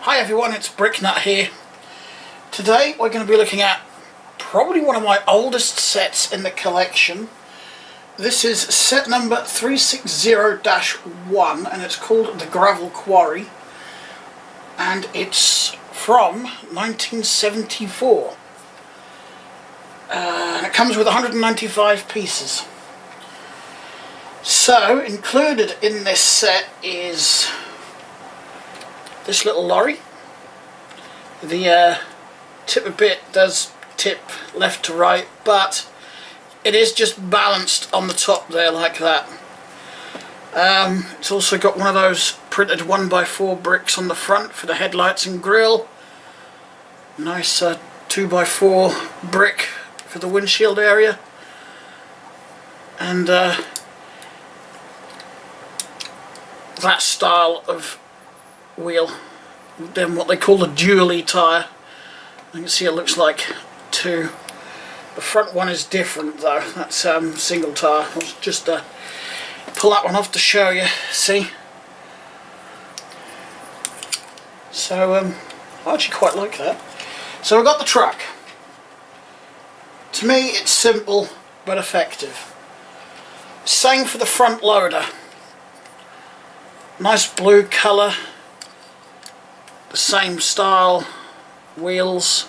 Hi everyone, it's Bricknut here. Today we're going to be looking at probably one of my oldest sets in the collection. This is set number 360-1 and it's called the Gravel Quarry, and it's from 1974 and it comes with 195 pieces. So included in this set is this little lorry. The tipper bit does tip left to right, but it is just balanced on the top there like that. It's also got one of those printed 1x4 bricks on the front for the headlights and grille. Nice 2x4 brick for the windshield area. And that style of wheel, then what they call the Dooley Tire. You can see it looks like two. The front one is different though, that's single tire. I'll just pull that one off to show you, see? So I actually quite like that. So we've got the truck. To me it's simple but effective. Same for the front loader. Nice blue colour, the same style wheels.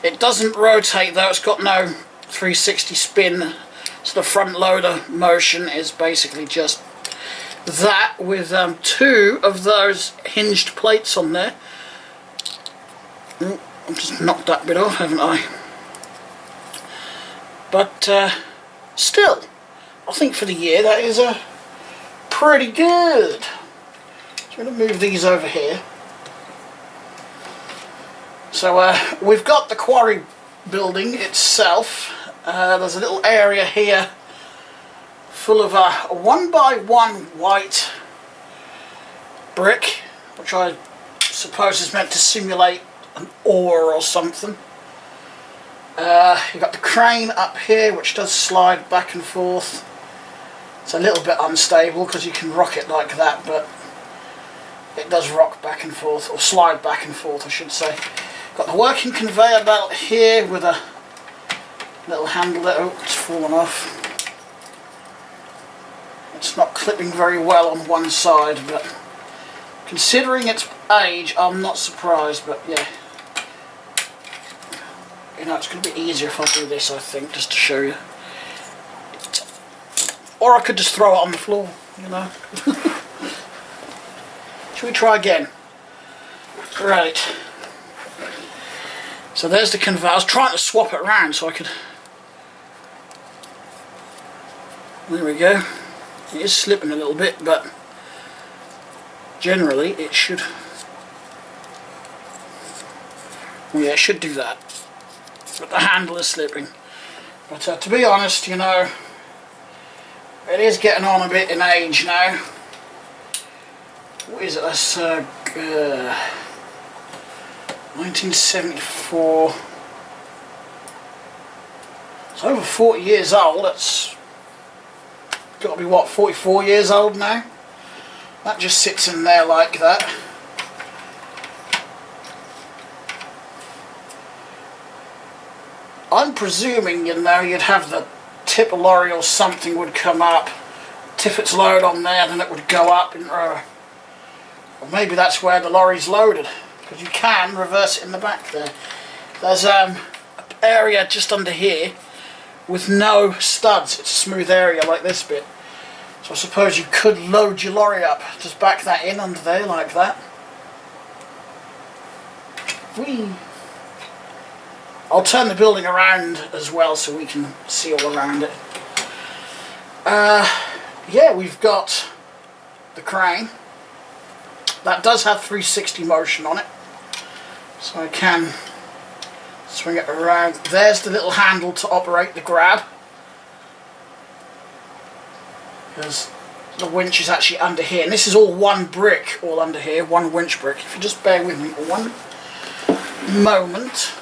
It doesn't rotate though, it's got no 360 spin, so the front loader motion is basically just that with two of those hinged plates on there. I've just knocked that bit off, haven't I? But still, I think for the year that is pretty good. So I'm going to move these over here. So we've got the Quarry Building itself. There's a little area here full of a 1x1 white brick, which I suppose is meant to simulate an ore or something. You've got the crane up here, which does slide back and forth. It's a little bit unstable because you can rock it like that, but it does rock back and forth, or slide back and forth I should say. Got the working conveyor belt here with a little handle that, oh, it's fallen off. It's not clipping very well on one side, but considering its age I'm not surprised, but yeah. You know, it's going to be easier if I do this, I think, just to show you. Or I could just throw it on the floor, you know. Shall we try again? Right. So there's the conveyor. I was trying to swap it around so I could... There we go. It is slipping a little bit, but generally it should... Well, yeah, it should do that. But the handle is slipping. But to be honest, you know, it is getting on a bit in age now. What is it? That's 1974. It's over 40 years old. That's got to be what, 44 years old now? That just sits in there like that. I'm presuming, you know, you'd have the tipper lorry or something would come up, tip its load on there, then it would go up, and or maybe that's where the lorry's loaded, because you can reverse it in the back there. There's an area just under here with no studs. It's a smooth area like this bit, so I suppose you could load your lorry up, just back that in under there like that. Whee! I'll turn the building around as well so we can see all around it. Yeah, we've got the crane. That does have 360 motion on it, so I can swing it around. There's the little handle to operate the grab, because the winch is actually under here, and this is all one brick, all under here, one winch brick. If you just bear with me for one moment.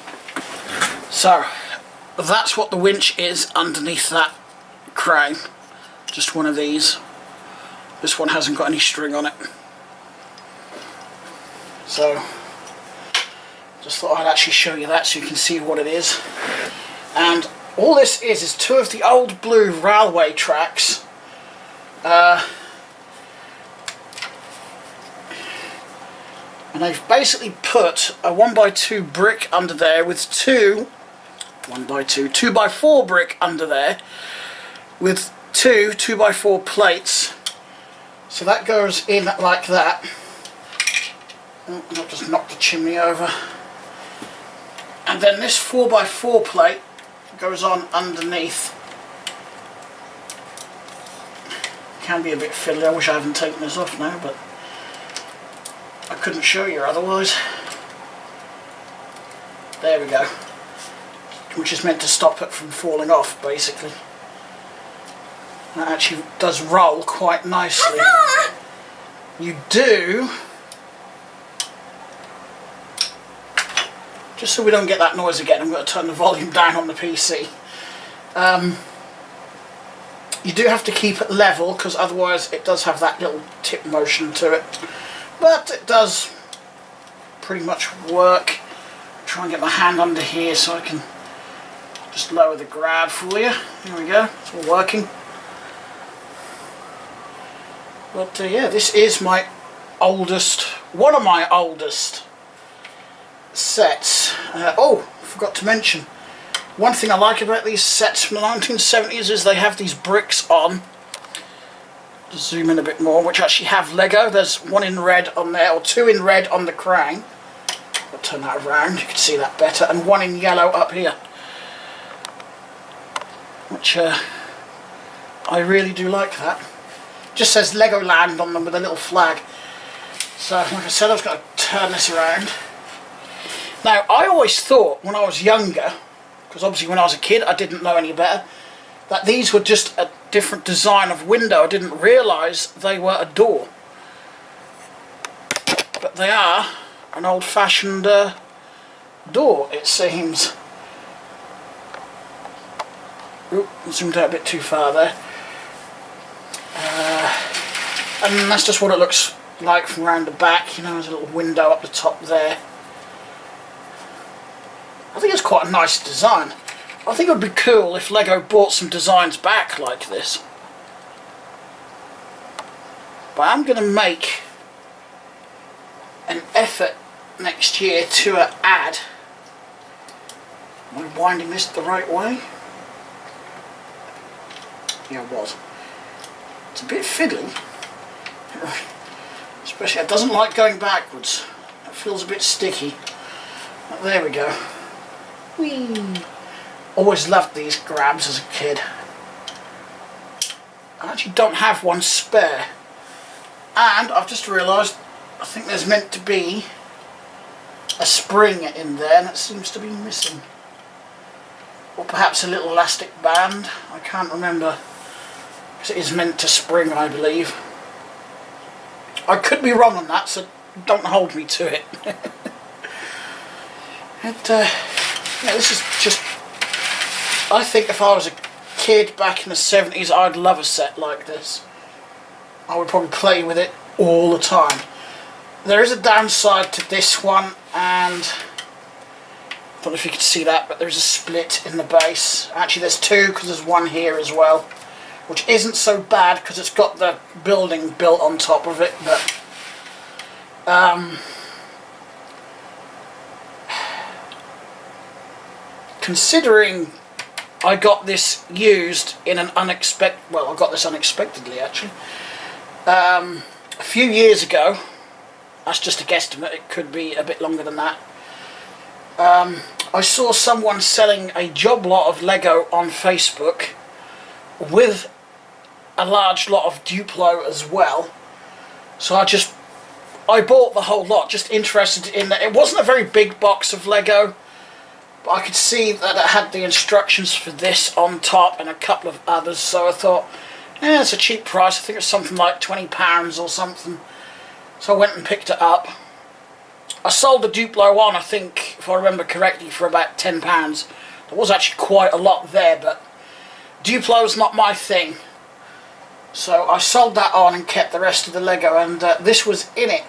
So that's what the winch is underneath that crane. Just one of these. This one hasn't got any string on it. So Just thought I'd actually show you that so you can see what it is. And all this is two of the old blue railway tracks. And they've basically put a 1x2 brick under there with two 2x4 brick under there with two 2x4 plates. So that goes in like that. Oh, I'll just knock the chimney over. And then this 4x4 plate goes on underneath. Can be a bit fiddly. I wish I hadn't taken this off now, but I couldn't show you otherwise. There we go. Which is meant to stop it from falling off, basically. That actually does roll quite nicely. You do, just so we don't get that noise again, I'm going to turn the volume down on the PC. You do have to keep it level, because otherwise it does have that little tip motion to it. But it does pretty much work. Try and get my hand under here so I can just lower the grab for you. Here we go, it's all working. But yeah, this is my oldest, one of my oldest sets. Oh, forgot to mention, one thing I like about these sets from the 1970s is they have these bricks on. Just zoom in a bit more, which actually have Lego. There's one in red on there, or two in red on the crown. I'll turn that around, you can see that better, and one in yellow up here. Which I really do like that. Just says Legoland on them with a little flag. So like I said, I was going to turn this around. Now I always thought when I was younger, because obviously when I was a kid I didn't know any better, that these were just a different design of window. I didn't realise they were a door. But they are an old-fashioned door, it seems. Oop, zoomed out a bit too far there. And that's just what it looks like from around the back. You know, there's a little window up the top there. I think it's quite a nice design. I think it would be cool if Lego brought some designs back like this. But I'm going to make an effort next year to add. Am I winding this the right way? Yeah, it was. It's a bit fiddly. Especially, it doesn't like going backwards. It feels a bit sticky. But there we go. Whee! Always loved these grabs as a kid. I actually don't have one spare. And I've just realised, I think there's meant to be a spring in there and it seems to be missing. Or perhaps a little elastic band. I can't remember. Because it is meant to spring, I believe. I could be wrong on that, so don't hold me to it. Yeah, this is just... I think if I was a kid back in the 70s, I'd love a set like this. I would probably play with it all the time. There is a downside to this one, and I don't know if you can see that, but there's a split in the base. Actually there's two, because there's one here as well, which isn't so bad because it's got the building built on top of it, but considering I got this used in an unexpected, well, I got this unexpectedly actually, a few years ago. That's just a guesstimate, it could be a bit longer than that. I saw someone selling a job lot of Lego on Facebook with a large lot of Duplo as well. So I bought the whole lot, just interested in that. It wasn't a very big box of Lego, but I could see that it had the instructions for this on top and a couple of others, so I thought, yeah, it's a cheap price. I think it's something like £20 or something. So I went and picked it up. I sold the Duplo on, I think, if I remember correctly, for about £10. There was actually quite a lot there, but Duplo's not my thing. So I sold that on and kept the rest of the Lego, and this was in it.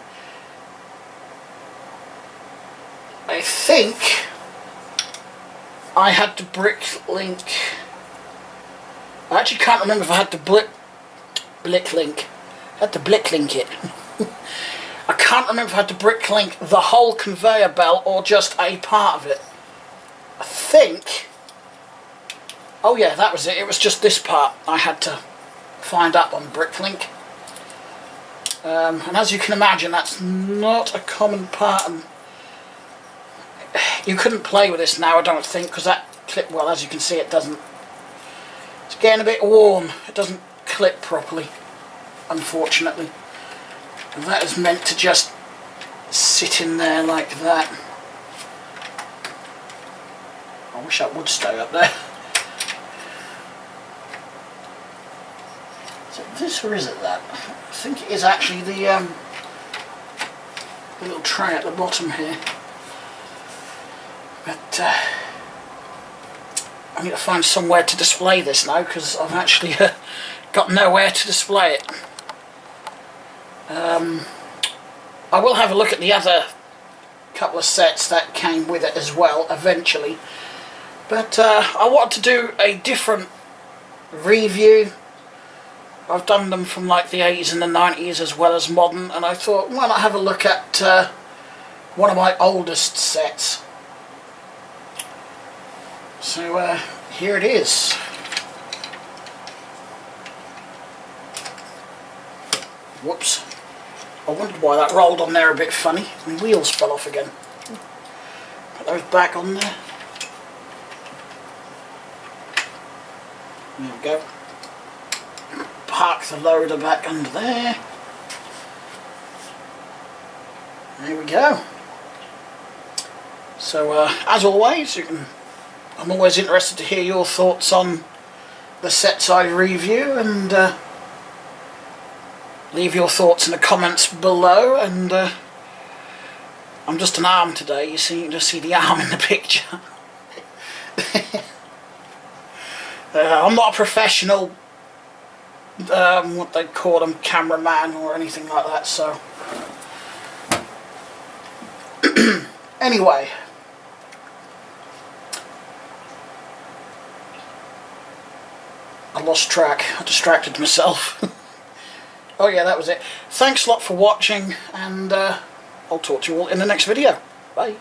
A think I had to brick link. I actually can't remember if I had to blick link. I had to blick link it. I can't remember if I had to brick link the whole conveyor belt or just a part of it. I think... oh yeah, that was it. It was just this part I had to find up on bricklink. And as you can imagine, that's not a common part. And you couldn't play with this now, I don't think, because that clip, well, as you can see, it doesn't. It's getting a bit worn. It doesn't clip properly, unfortunately. And that is meant to just sit in there like that. I wish that would stay up there. Is it this or is it that? I think it is actually the little tray at the bottom here. But I need to find somewhere to display this now, because I've actually got nowhere to display it. I will have a look at the other couple of sets that came with it as well eventually. But I wanted to do a different review. I've done them from like the 80s and the 90s as well as modern, and I thought, why not have a look at one of my oldest sets. So here it is. Whoops. I wondered why that rolled on there a bit funny. My wheels fell off again. Put those back on there. There we go. Park the loader back under there. There we go. So as always, I'm always interested to hear your thoughts on the sets I review, and leave your thoughts in the comments below. And I'm just an arm today, you see, you can just see the arm in the picture. I'm not a professional, what they call them, cameraman or anything like that, so anyway, I lost track, I distracted myself. Oh yeah, that was it. Thanks a lot for watching, and I'll talk to you all in the next video. Bye.